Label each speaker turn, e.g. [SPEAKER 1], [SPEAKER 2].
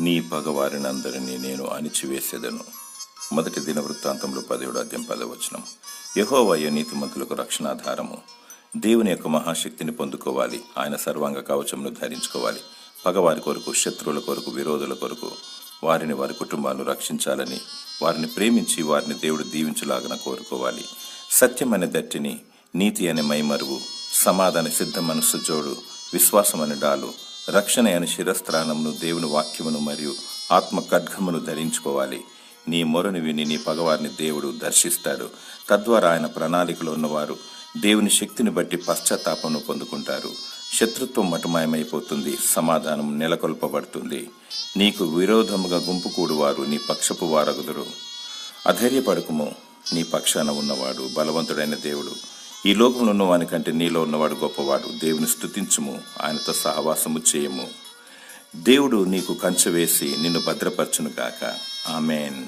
[SPEAKER 1] నీ పగవారినందరినీ నేను అణిచివేసేదను. మొదటి దినవృత్తాంతంలో 17:10. యెహోవాయే నీతిమంతులకు రక్షణాధారము. దేవుని యొక్క మహాశక్తిని పొందుకోవాలి. ఆయన సర్వాంగ కవచమును ధరించుకోవాలి. పగవారి కొరకు, శత్రువుల కొరకు, విరోధుల కొరకు, వారిని, వారి కుటుంబాలను రక్షించాలని, వారిని ప్రేమించి వారిని దేవుడు దీవించులాగన కోరుకోవాలి. సత్యమనే దట్టిని, నీతి అనే మైమరువు, సమాధాన సిద్ధ మనస్సు జోడు, విశ్వాసమనే డాలు, రక్షణ అనే శిరస్త్రాణమును, దేవుని వాక్యమును మరియు ఆత్మ ఖడ్గమును ధరించుకోవాలి. నీ మొరను విని నీ పగవారిని దేవుడు దర్శిస్తాడు. తద్వారా ఆయన ప్రణాళికలో ఉన్నవారు దేవుని శక్తిని బట్టి పశ్చాత్తాపమును పొందుకుంటారు. శత్రుత్వం మటుమాయమైపోతుంది. సమాధానం నెలకొల్పబడుతుంది. నీకు విరోధముగా గుంపు కూడువారు నీ పక్షపు వారగుదురు. అధైర్యపడకుము, నీ పక్షాన ఉన్నవాడు బలవంతుడైన దేవుడు. ఈ లోకంలో ఉన్నవాని కంటే నీలో ఉన్నవాడు గొప్పవాడు. దేవుని స్తుతించుము, ఆయనతో సహవాసము చేయము. దేవుడు నీకు కంచె వేసి నిన్ను భద్రపరచును గాక. ఆమేన్.